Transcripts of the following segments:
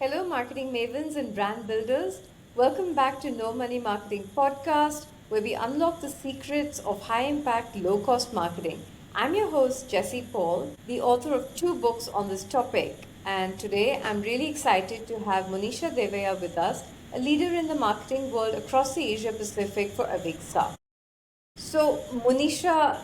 Hello, marketing mavens and brand builders. Welcome back to No Money Marketing Podcast, where we unlock the secrets of high impact, low cost marketing. I'm your host, Jessie Paul, the author of two books on this topic. And today I'm really excited to have Monisha Devaiah with us, a leader in the marketing world across the Asia Pacific for AVIXA. So, Monisha,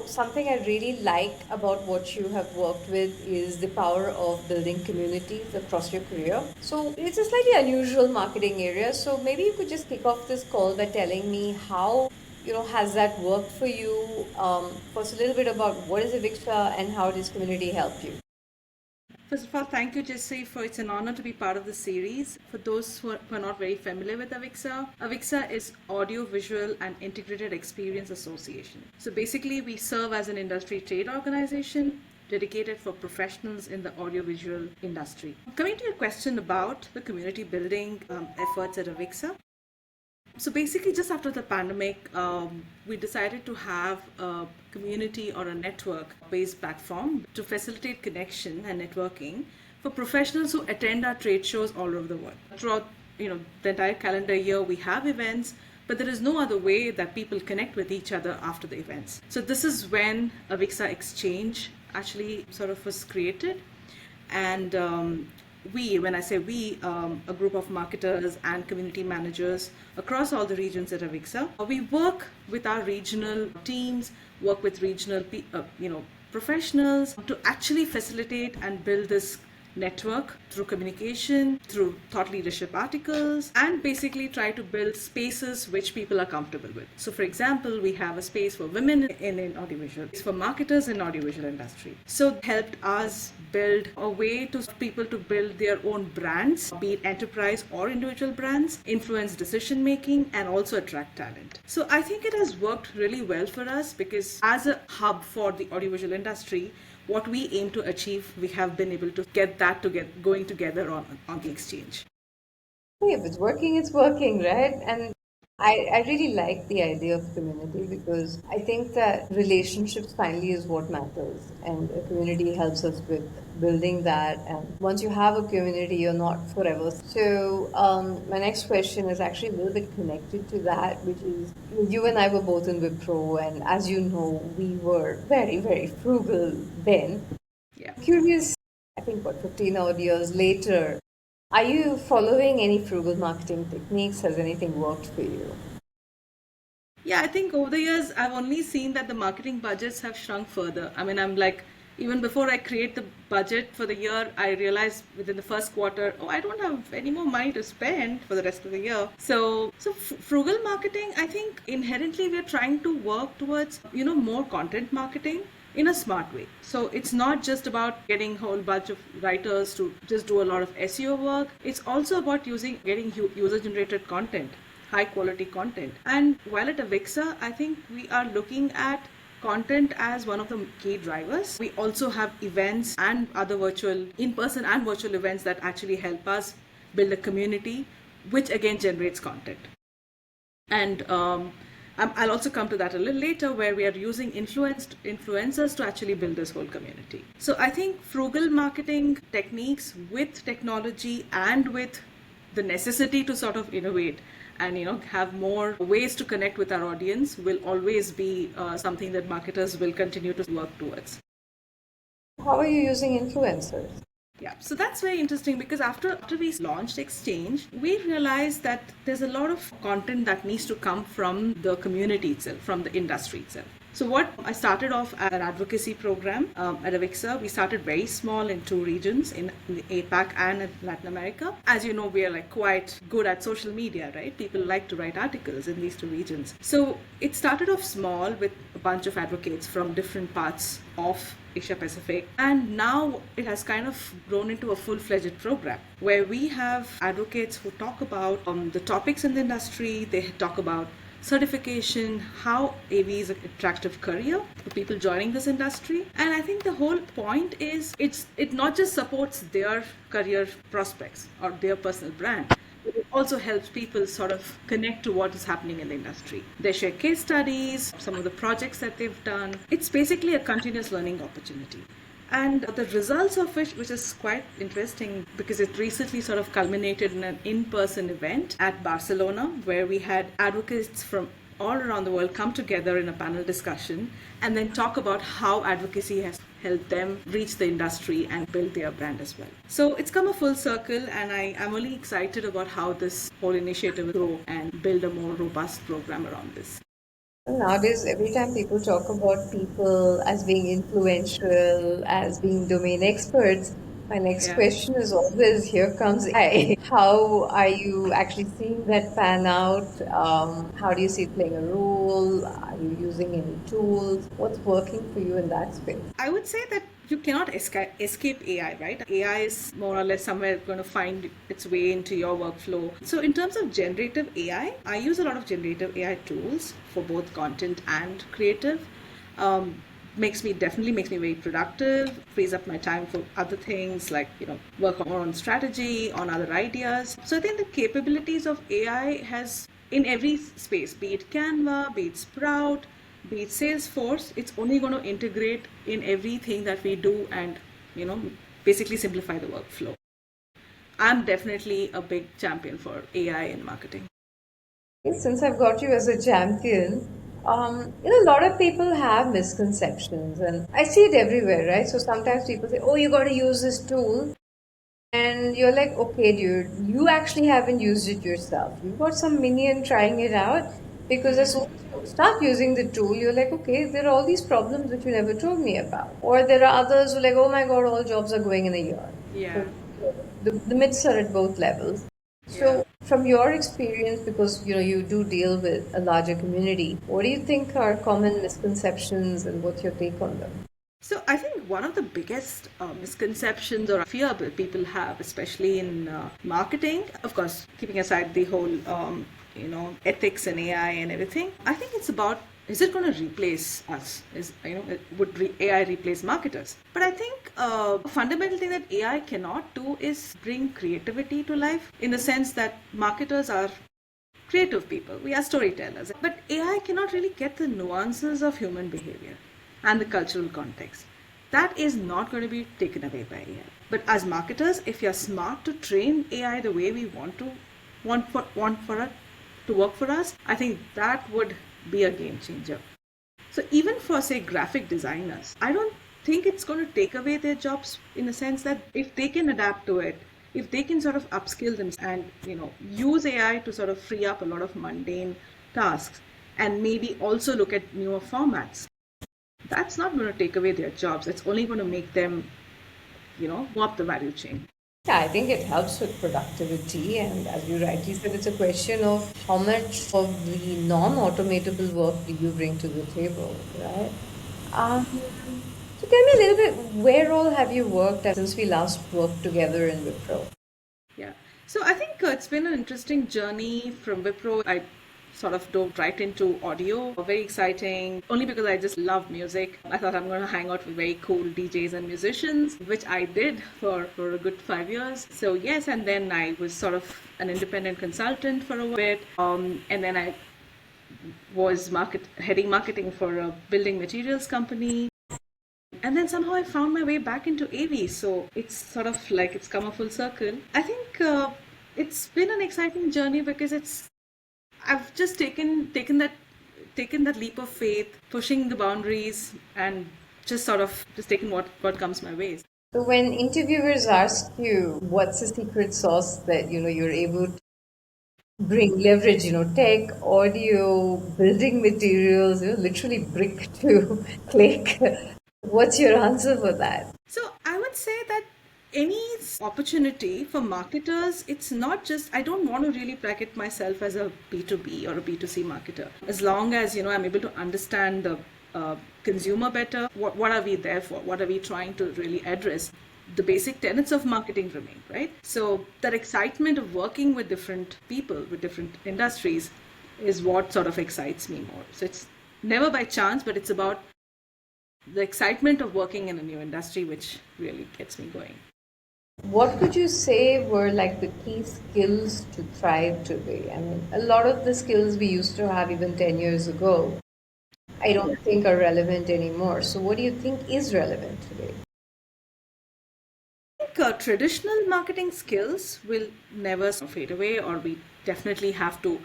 something I really like about what you have worked with is the power of building communities across your career. So, it's a slightly unusual marketing area. So, maybe you could just kick off this call by telling me how, has that worked for you? First, a little bit about what is AVIXA and how does community help you? First of all, thank you, Jesse, for it's an honor to be part of the series. For those who are not very familiar with AVIXA, AVIXA is Audio, Visual and Integrated Experience Association. So basically, we serve as an industry trade organization dedicated for professionals in the audiovisual industry. Coming to your question about the community building efforts at AVIXA, so basically, just after the pandemic, we decided to have a community or a network-based platform to facilitate connection and networking for professionals who attend our trade shows all over the world. Throughout, the entire calendar year, we have events, but there is no other way that people connect with each other after the events. So this is when AVIXA Exchange actually sort of was created, and when I say we, a group of marketers and community managers across all the regions at AVIXA, we work with our regional teams, work with regional, professionals to actually facilitate and build this network through communication, through thought leadership articles, and basically try to build spaces which people are comfortable with. So for example, we have a space for women in audiovisual, it's for marketers in audiovisual industry. So it helped us build a way to people to build their own brands, be it enterprise or individual brands, influence decision making, and also attract talent. So I think it has worked really well for us because as a hub for the audiovisual industry, what we aim to achieve, we have been able to get that to get going together on the exchange. If it's working, right? And I really like the idea of community because I think that relationships finally is what matters, and a community helps us with building that. And once you have a community, you're not forever. So, my next question is actually a little bit connected to that, which is you and I were both in Wipro, and as you know, we were very, very frugal then. Yeah. Curious, I think, what, 15 odd years later, are you following any frugal marketing techniques? Has anything worked for you? Yeah, I think over the years, I've only seen that the marketing budgets have shrunk further. I mean, I'm like, even before I create the budget for the year, I realized within the first quarter, oh, I don't have any more money to spend for the rest of the year. So frugal marketing, I think inherently we're trying to work towards, more content marketing in a smart way. So it's not just about getting a whole bunch of writers to just do a lot of SEO work. It's also about getting user generated content, high quality content. And while at AVIXA, I think we are looking at content as one of the key drivers. We also have events and other in-person and virtual events that actually help us build a community, which again generates content. And I'll also come to that a little later, where we are using influencers to actually build this whole community. So I think frugal marketing techniques with technology and with the necessity to sort of innovate and have more ways to connect with our audience will always be something that marketers will continue to work towards. How are you using influencers? Yeah, so that's very interesting because after we launched Exchange, we realized that there's a lot of content that needs to come from the community itself, from the industry itself. So what I started off as an advocacy program at AVIXA. We started very small in two regions, in the APAC and in Latin America. As you know, we are like quite good at social media, right? People like to write articles in these two regions. So it started off small with a bunch of advocates from different parts of Asia Pacific, and now it has kind of grown into a full-fledged program where we have advocates who talk about the topics in the industry. They talk about certification, how AV is an attractive career for people joining this industry. And I think the whole point is it not just supports their career prospects or their personal brand, but it also helps people sort of connect to what is happening in the industry. They share case studies, some of the projects that they've done. It's basically a continuous learning opportunity. And the results of which is quite interesting because it recently sort of culminated in an in-person event at Barcelona where we had advocates from all around the world come together in a panel discussion and then talk about how advocacy has helped them reach the industry and build their brand as well. So it's come a full circle, and I'm really excited about how this whole initiative will grow and build a more robust program around this. Nowadays, every time people talk about people as being influential, as being domain experts, my next Yeah. question is always, here comes AI. How are you actually seeing that pan out? How do you see it playing a role? Are you using any tools? What's working for you in that space? I would say that you cannot escape AI, right? AI is more or less somewhere going to find its way into your workflow. So, in terms of generative I use a lot of generative AI tools for both content and creative. Definitely makes me very productive, frees up my time for other things like work more on strategy, on other ideas. So I think the capabilities of AI has in every space, be it Canva, be it Sprout, be it Salesforce, it's only going to integrate in everything that we do and you know basically simplify the workflow. I'm definitely a big champion for AI in marketing. Since I've got you as a champion, a lot of people have misconceptions, and I see it everywhere, right? So sometimes people say, "Oh, you got to use this tool," and you're like, "Okay, dude, you actually haven't used it yourself. You've got some minion trying it out." Because as soon as you start using the tool, you're like, "Okay, there are all these problems which you never told me about," or there are others who are like, "Oh my God, all jobs are going in a year." Yeah, So the myths are at both levels. yeah. So, from your experience, because you do deal with a larger community, what do you think are common misconceptions, and what's your take on them? So I think one of the biggest misconceptions or fear that people have, especially in marketing, of course, keeping aside the whole ethics and AI and everything, I think it's about, is it going to replace us? Would AI replace marketers? But I think a fundamental thing that AI cannot do is bring creativity to life, in the sense that marketers are creative people, we are storytellers, but AI cannot really get the nuances of human behavior and the cultural context. That is not going to be taken away by AI. But as marketers, if you're smart to train AI the way we want for it to work for us, I think that would be a game changer. So even for, say, graphic designers, I don't think it's going to take away their jobs, in the sense that if they can adapt to it, if they can sort of upskill them and use AI to sort of free up a lot of mundane tasks and maybe also look at newer formats, that's not going to take away their jobs. It's only going to make them go up the value chain. Yeah, I think it helps with productivity, and as you rightly said, it's a question of how much of the non-automatable work do you bring to the table, right? Um, so tell me a little bit, where all have you worked since we last worked together in Wipro? Yeah. So I think it's been an interesting journey from Wipro. I sort of dove right into audio. Very exciting, only because I just love music. I thought I'm going to hang out with very cool DJs and musicians, which I did for a good 5 years. So yes, and then I was sort of an independent consultant for a bit. And then I was heading marketing for a building materials company. And then somehow I found my way back into AV. So it's sort of like it's come a full circle. I think it's been an exciting journey because I've just taken that leap of faith, pushing the boundaries, and just sort of just taking what comes my way. So when interviewers ask you what's the secret sauce that you're able to bring leverage, tech, audio, building materials, literally brick to click. What's your answer for that? So I would say that any opportunity for marketers, it's not just, I don't want to really bracket myself as a B2B or a B2C marketer. As long as, I'm able to understand the consumer better, what are we there for? What are we trying to really address? The basic tenets of marketing remain, right? So that excitement of working with different people, with different industries is what sort of excites me more. So it's never by chance, but it's about the excitement of working in a new industry, which really gets me going. What would you say were like the key skills to thrive today? I mean, a lot of the skills we used to have even 10 years ago, I don't think are relevant anymore. So, what do you think is relevant today? traditional marketing skills will never fade away, or we definitely have to,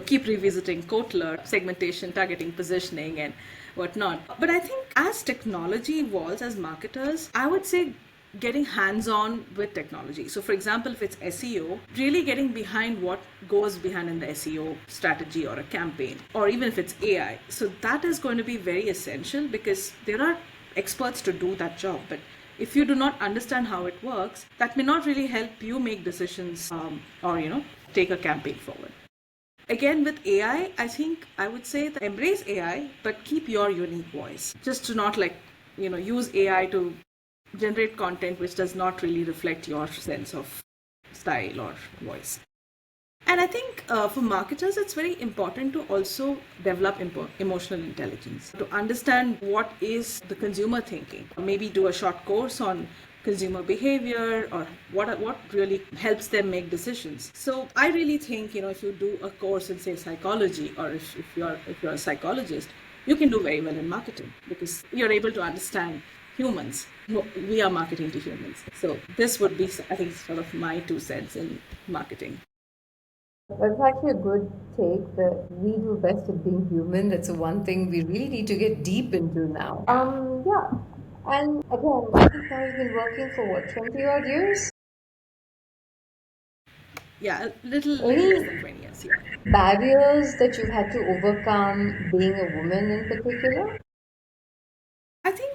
keep revisiting Kotler, segmentation, targeting, positioning, and whatnot. But I think as technology evolves, as marketers, I would say getting hands-on with technology. So for example, if it's SEO, really getting behind what goes behind in the SEO strategy or a campaign, or even if it's AI. So that is going to be very essential, because there are experts to do that job. But if you do not understand how it works, that may not really help you make decisions, or take a campaign forward. Again, with AI, I think I would say that embrace AI, but keep your unique voice. Just to not use AI to generate content which does not really reflect your sense of style or voice. And I think for marketers, it's very important to also develop emotional intelligence, to understand what is the consumer thinking. Maybe do a short course on consumer behavior, or what really helps them make decisions. So I really think, if you do a course in, say, psychology, or if you're a psychologist, you can do very well in marketing, because you're able to understand humans. We are marketing to humans. So this would be, I think, sort of my 2 cents in marketing. That's actually a good take, that we do best at being human. That's the one thing we really need to get deep into now. Yeah. And again, I think now you've been working for what, 20 odd years? Yeah, a little less than Any 20 years, yeah. barriers that you've had to overcome being a woman in particular? I think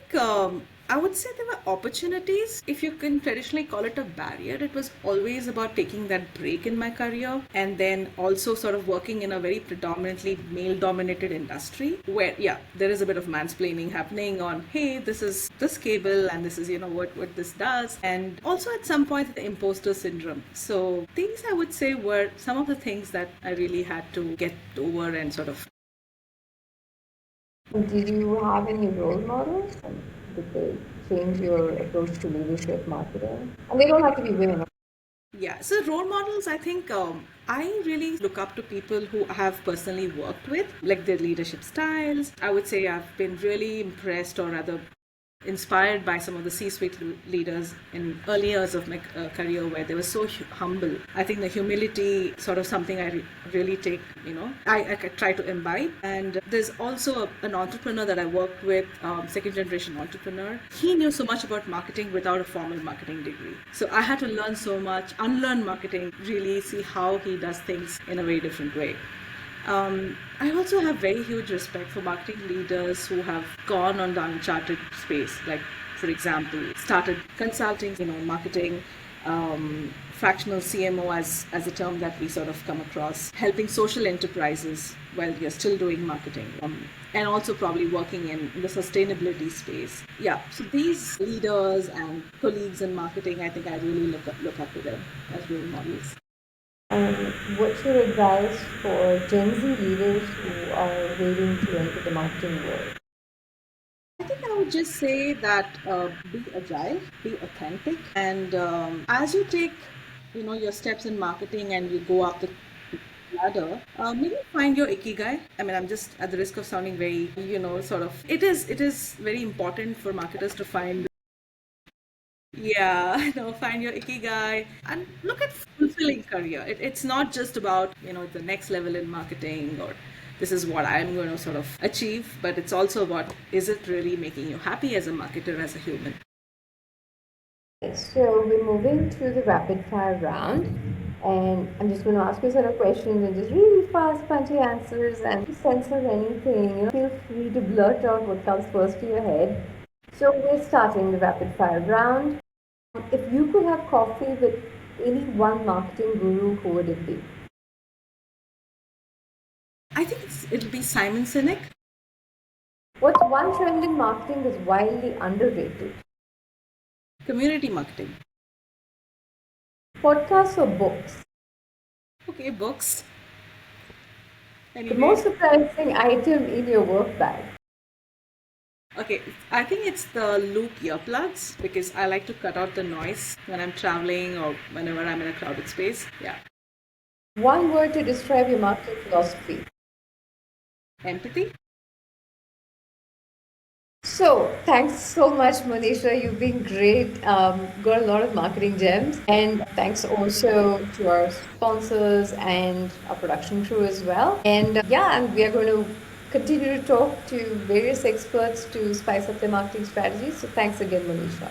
I would say there were opportunities. If you can traditionally call it a barrier, it was always about taking that break in my career, and then also sort of working in a very predominantly male dominated industry where, yeah, there is a bit of mansplaining happening on, hey, this is this cable and this is, what this does. And also at some point, the imposter syndrome. So these, I would say, were some of the things that I really had to get over and sort of. Did you have any role models? Did they change your approach to leadership marketing? And they don't have to be women. Yeah, so role models, I think I really look up to people who I have personally worked with, like their leadership styles. I would say I've been really impressed, or rather inspired by some of the C-suite leaders in early years of my career, where they were so humble. I think the humility sort of something I really take, I try to imbibe. And there's also an entrepreneur that I worked with, second generation entrepreneur. He knew so much about marketing without a formal marketing degree. So I had to learn so much, unlearn marketing, really see how he does things in a very different way. I also have very huge respect for marketing leaders who have gone on the uncharted space, like, for example, started consulting, marketing, fractional CMO as a term that we sort of come across, helping social enterprises while you're still doing marketing, and also probably working in the sustainability space. Yeah, so these leaders and colleagues in marketing, I think I really look up to them as role models. And what's your advice for Gen Z leaders who are waiting to enter the marketing world? I think I would just say that be agile, be authentic, and as you take, your steps in marketing and you go up the ladder, maybe find your Ikigai. I mean, I'm just at the risk of sounding very, sort of. It is very important for marketers to find. Yeah, find your Ikigai and look at fulfilling career. It's not just about, the next level in marketing, or this is what I'm going to sort of achieve, but it's also about, is it really making you happy as a marketer, as a human? So we're moving to the rapid fire round, and I'm just going to ask you a set of questions and just really fast, punchy answers, and if you censor anything, feel free to blurt out what comes first to your head. So we're starting the rapid fire round. If you could have coffee with any one marketing guru, who would it be? I think it'll be Simon Sinek. What's one trend in marketing that's wildly underrated? Community marketing. Podcasts or books? Okay, books. The Anyway, most surprising item in your work bag? okay, I think it's the loop earplugs, because I like to cut out the noise when I'm traveling or whenever I'm in a crowded space. Yeah. One word to describe your marketing philosophy? Empathy. So, thanks so much, Monisha. You've been great. Got a lot of marketing gems. And thanks also to our sponsors and our production crew as well. And yeah, and we are going to continue to talk to various experts to spice up their marketing strategies. So, thanks again, Monisha.